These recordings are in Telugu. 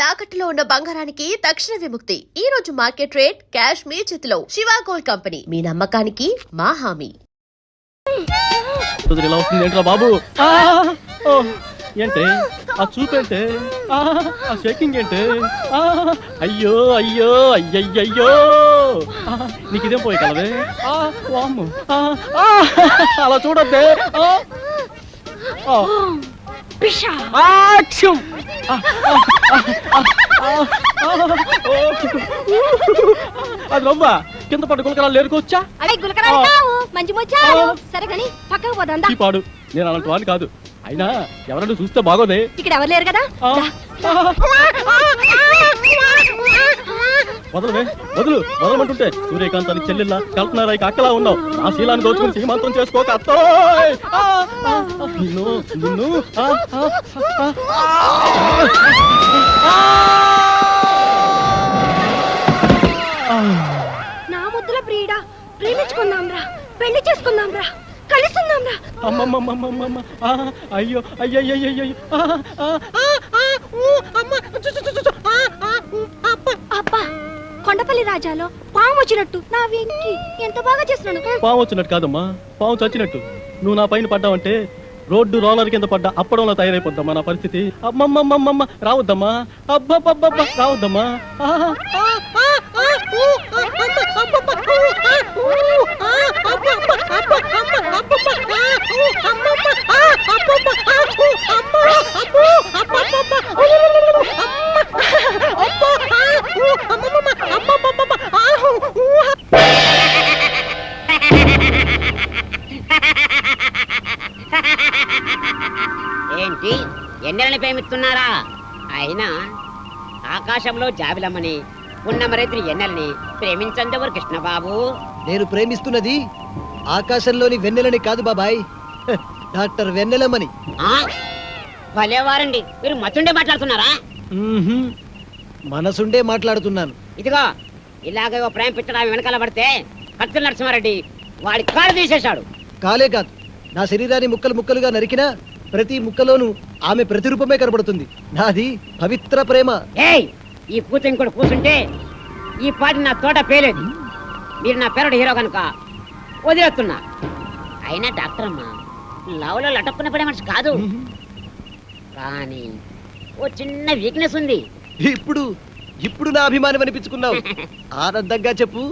తాకట్టులో ఉన్న బంగారానికి తక్షణ విముక్తి. ఈ రోజు మార్కెట్ రేట్ క్యాష్ మీ చేతిలో. శివ గోల్డ్ కంపెనీ, మీ నమ్మకానికి మా హామీ. బాబు ఏంటే ఆ చూపేంటే ఆ షేకింగ్ ఏంటే అయ్యో అయ్యో అయ్యయ్యో నీకిదేం పోయి కలవే అలా చూడద్దే అది రవ్వా కింద పట్టు గులకరాలు లేరుకోవచ్చా పాడు నేను అలాంటి వాడిని కాదు. అయినా ఎవరైనా చూస్తే బాగోదే. ఇక్కడ ఎవరు లేరు కదా. వదలవే వదులు వదలమంటుంటే సూర్యకాంతానికి చెల్లెల్లా కల్పనారాయికి అక్కలా ఉన్నావు. నా శీలాన్ని దోచుకుని సీమంతం చేసుకోక అత్తో నిన్ను నిన్ను నా ముద్దుల ప్రియుడా, ప్రేమించుకుందాంరా, పెళ్లి చేసుకుందాంరా, కలిసిందాంరా. అమ్మమ్మమ్మమ్మమ్మ అయ్యో అయ్యయ్యయ్యో అబ్బా, కొండపల్లి రాజాలో పాము వచ్చినట్టు నా వెంకి ఎంత బాగా చేస్తున్నాను. పాము వచ్చినట్టు కాదమ్మా, పాము చచ్చినట్టు. నువ్వు నా పైన పడ్డావంటే రోడ్డు రోలర్ కింద పడ్డా అప్పడంలో తయారైపోద్దమ్మా నా పరిస్థితి. అమ్మమ్మమ్మమ్మ రావద్దమ్మా, అబ్బబ్బబ్బబ్బ రావద్దమ్మా. ఏంటి ఎన్నెలని ప్రేమిస్తున్నారా? అయినా ఆకాశంలో జాబిలమ్మని ఉన్నమరైతులు ఎన్నెలని ప్రేమించందెవరు కృష్ణబాబు? నేను ప్రేమిస్తున్నది ఆకాశంలోని వెన్నెలని కాదు బాబాయ్, డాక్టర్ వెన్నెలమ్మని. భలేవారండి, మీరు మతుండే మాట్లాడుతున్నారా? మనసుండే మాట్లాడుతున్నాను. ఇదిగో ఇలాగే ఓ ప్రేమ పిచ్చడా వెనకాల పడితే కత్తుల నరసింహారెడ్డి వాడి కాలు తీసేశాడు. కాలే కాదు, నా శరీరాన్ని ముక్కలు ముక్కలుగా నరికినా ప్రతి ముక్కలోనూ ఆమె ప్రతిరూపమే కనబడుతుంది. నాది పవిత్ర ప్రేమ. ఏయ్, ఈ పూత ఇంకోటి కూర్చుంటే ఈ పాటి నా తోట పేలేదు. మీరు నా పేరుడు హీరో కనుక వదిలేస్తున్నా. అయినా డాక్టర్ అమ్మా లవ్లో లటక్కున పడే మనిషి కాదు, కానీ ఓ చిన్న వీక్నెస్ ఉంది. ఇప్పుడు ఇప్పుడు నా అభిమానం అనిపించుకున్నావు. ఆనందంగా చెప్పు,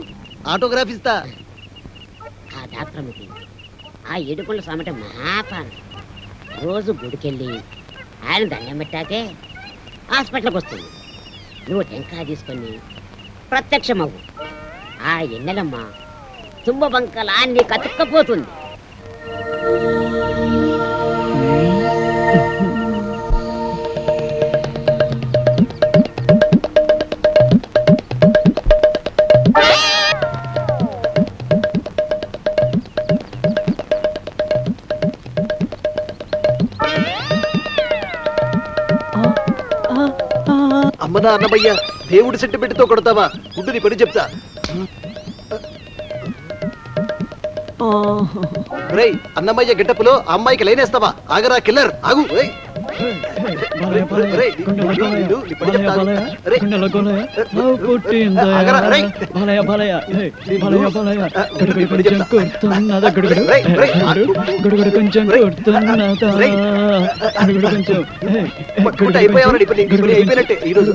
ఆటోగ్రాఫ్ ఇస్తా. ఆ డాక్టర్ అమ్మకి ఆ ఏడుకొండ సామట మహాపాన. రోజు గుడికెళ్ళి ఆయన దండం పెట్టాకే హాస్పిటల్కి వస్తుంది. నువ్వు టెంకాయ తీసుకొని ప్రత్యక్షమవు. ఆ ఎన్నెలమ్మ తుంబ బంకలా నీకు అతుక్కపోతుంది. అమ్మనా అన్నమయ్య, దేవుడి సెంటిమెంట్ తో కొడతావా? గుడ్డు నీ పని చెప్తా. అన్నమయ్య గిట్టపులో అమ్మాయికి లైనేస్తావా? ఆగరా కిల్లర్, ఆగు. అయిపోయినట్టే ఈరోజు.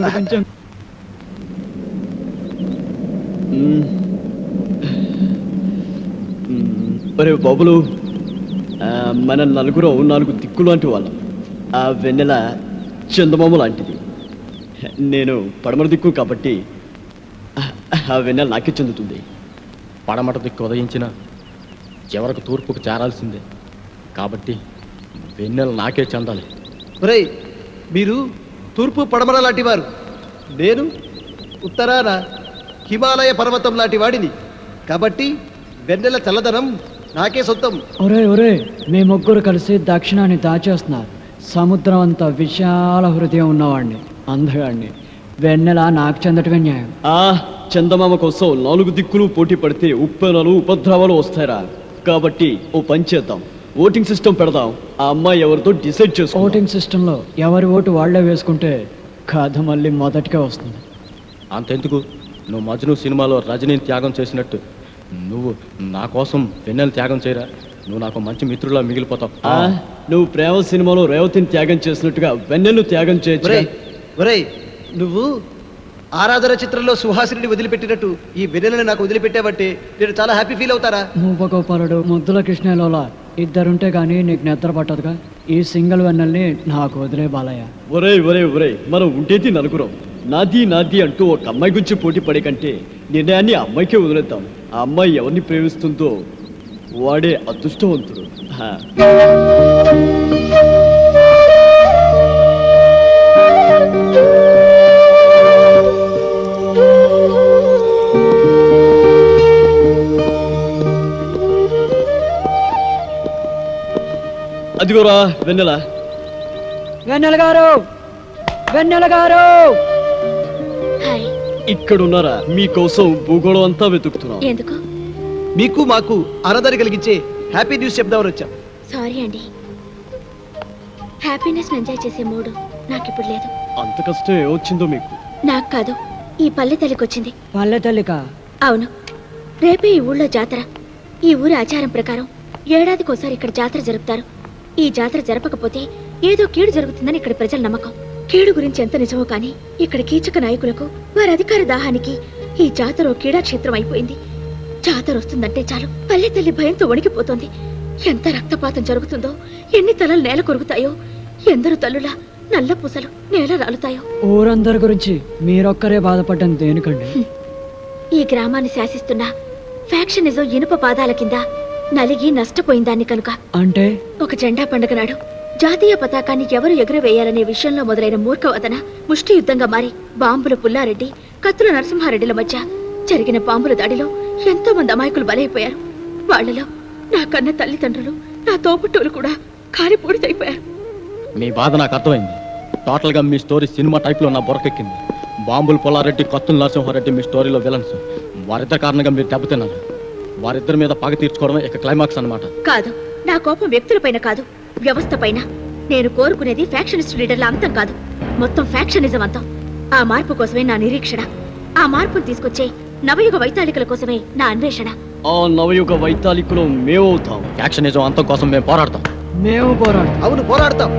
ఒరే బాబులు, మన నలుగురు 4 దిక్కులు లాంటి వాళ్ళం. ఆ వెన్నెల చందమామ లాంటిది. నేను పడమర దిక్కు కాబట్టి ఆ వెన్నెల నాకే చెందుతుంది. పడమట దిక్కు ఉదయించిన చివరకు తూర్పుకు చేరాల్సిందే కాబట్టి వెన్నెల నాకే చెందాలి. ఒరేయ్, మీరు తూర్పు పడమర లాంటి వారు, నేను ఉత్తరాన హిమాలయ పర్వతం లాంటి వాడిని. కాబట్టి వెన్నెల చల్లదనం నాకే సొంతం. ఒరే ఒరే, మీ ముగ్గురు కలిసి దక్షిణాన్ని దాచేస్తున్నారు. సముద్రం అంత విశాల హృదయం ఉన్నవాడిని, అందగాడిని. వెన్నెల నాకు చెందటమే న్యాయం. చందమామ కోసం 4 దిక్కులు పోటీ పడితే ఉప్పెనలు ఉపద్రవాలు వస్తారా? కాబట్టి ఓ పని చేద్దాం, ఓటింగ్ సిస్టమ్ పెడదాం. ఆ అమ్మాయి ఎవరితో డిసైడ్ చేసుకో. ఓటింగ్ సిస్టంలో ఎవరి ఓటు వాళ్లే వేసుకుంటే కథ మళ్ళీ మొదటికే వస్తుంది. అంతెందుకు, నువ్వు మజ్ను సినిమాలో రజనీని త్యాగం చేసినట్టు నువ్వు నా కోసం వెన్నెల త్యాగం చేయరా. నువ్వు నాకు మంచి మిత్రులా మిగిలిపోతావు. నువ్వు ప్రేమ సినిమాలో రేవతిని త్యాగం చేసినట్టుగా వెన్నెలను త్యాగం చేయొచ్చు. ఒరేయ్ ఒరేయ్, నువ్వు ఆరాధన చిత్రంలో సుహాసిని వదిలిపెట్టినట్టు ఈ వెన్నెలని నాకు వదిలిపెట్టావంటే నేను చాలా హ్యాపీ ఫీల్ అవుతారా. మూపగోపాలుడు ముద్దుల కృష్ణలోలా ఇద్దరుంటే గానీ నీకు నిద్ర పట్టదుగా. ఈ సింగిల్ వెన్నెల్ని నాకు వదిలే బాలయ్య. ఒరే మనం ఉండేది నలుగురం. నాది అంటూ ఒక అమ్మాయి గురించి పోటీ పడే కంటే నిర్ణయాన్ని ఆ అమ్మాయికే వదిలేద్దాం. ఆ అమ్మాయి ఎవరిని ప్రేమిస్తుందో వాడే అదృష్టవంతుడు. అదిగోరా వెన్నెల. వెన్నెల గారు, వెన్నెల గారు, హాయ్. ఇక్కడున్నారా? మీకోసం భూగోళం అంతా వెతుకుతున్నాం. ఎందుకు? మీకు మాకు ఆరాధన కలిగించే హ్యాపీ న్యూస్ చెప్దామని వచ్చాం. సారీ అండి, హ్యాపీనెస్ ఎంజాయ్ చేసే మూడు నాకు ఇప్పుడు లేదు. అంత కష్టం ఏమొచ్చిందో మీకు? నాకు కాదు, ఈ పల్లె తల్లికి వచ్చింది. పల్లె తల్లిక. అవును, రేపే ఈ ఊళ్ళో జాతర. ఈ ఊరి ఆచారం ప్రకారం ఏడాదికోసారి ఇక్కడ జాతర జరుపుతారు. ఈ జాతర జరపకపోతే ఏదో కీడు జరుగుతుందని ఇక్కడ ప్రజల నమ్మకం. కీడు గురించి ఎంత నిజమో కానీ ఇక్కడ కీచక నాయకులకు వారి అధికార దాహానికి ఈ జాతర ఓ క్రీడాక్షేత్రం అయిపోయింది. జాతర వస్తుందంటే చాలు పల్లె తల్లి భయంతో వణికిపోతుంది. ఎంత రక్తపాతం జరుగుతుందో, ఎన్ని తలలు నేల కొరుకుతాయో, ఎందరు తల్లులా నల్ల పూసలు నేల రాలుతాయో. ఊరందరి గురించి మీరొక్కరే బాధపడ్డం దేనికండి? ఈ గ్రామాన్ని శాసిస్తున్న ఫ్యాక్షనిజం ఇనుప పాదాల కింద నలిగి నష్టపోయిందాన్ని కనుక. అంటే ఒక జెండా పండుగ నాడు జాతీయ పతాకాన్ని ఎవరు ఎగురవేయాలనే విషయంలో మొదలైన మూర్ఖవదన ముష్టి యుద్ధంగా మారి బాంబుల పుల్లారెడ్డి, కత్తుల నరసింహారెడ్డిల మధ్య జరిగిన బాంబుల దాడిలో ఎంతో మంది అమాయకులు బలైపోయారు. వాళ్లలో నా కన్న తల్లిదండ్రులు, నా తోబుట్టువులు కూడా కాలిపూడితైపోయారు. మీ బాధ నాకు అర్థమైంది. టోటల్ గా మీ స్టోరీ సినిమా టైప్ లో నా బొరకెక్కింది. బాంబులు పొల్లారెడ్డి, కత్తుల నరసింహారెడ్డి మీ స్టోరీలో విలన్స్. వారిద్దరి కారణంగా మీరు దెబ్బతిన్నారు. వారిద్దరి మీద పగ తీర్చుకోవడమే ఇక క్లైమాక్స్ అన్నమాట. కాదు, నా కోపం వ్యక్తులపైన కాదు, వ్యవస్థ పైన. నేను కోరుకునేది ఫ్యాక్షనిస్ట్ లీడర్ల అంతం కాదు, మొత్తం ఫ్యాక్షనిజం అంతం. ఆ మార్పు కోసమే నా నిరీక్షణ. ఆ మార్పును తీసుకొచ్చే నవయుగ వైతాళికల కోసమే నా అన్వేషణ. ఆ నవయుగ వైతాళికులు మేమవుతాం. యాక్షనిజం అంతం కోసం మేము పోరాడతాం. మేము పోరాడు. అవును, పోరాడతాం.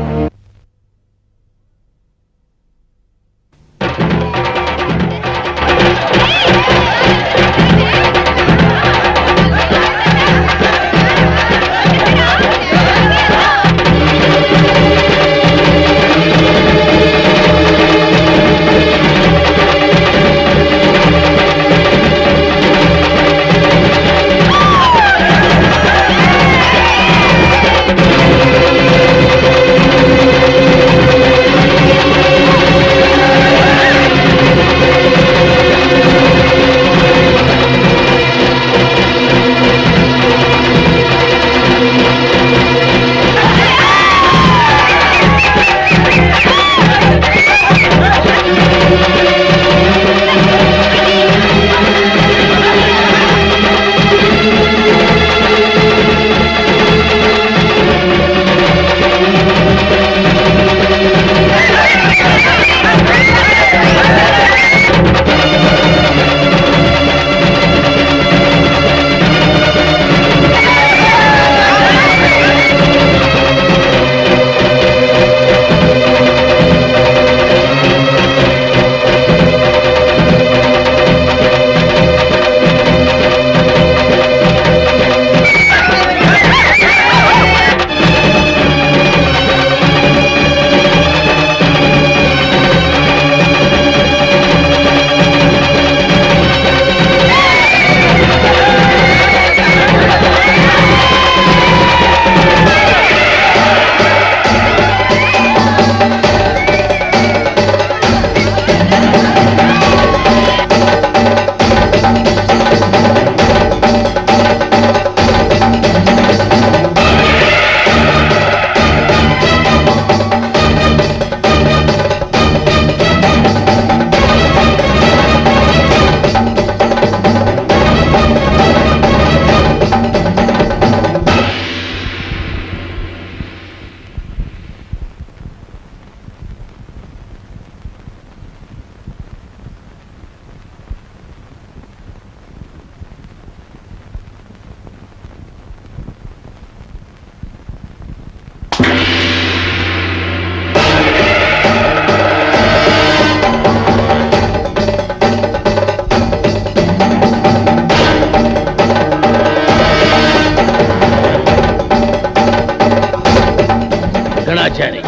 గణాచారి,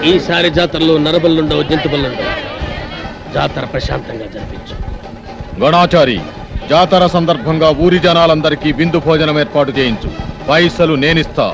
ఈసారి జాతరలో నరబలుండవు, జంతుబలుండవు. జాతర ప్రశాంతంగా జరిపించు. గణాచారి, జాతర సందర్భంగా ఊరి జనాలందరికీ విందు భోజనం ఏర్పాటు చేయించు. పైసలు నేనిస్తా.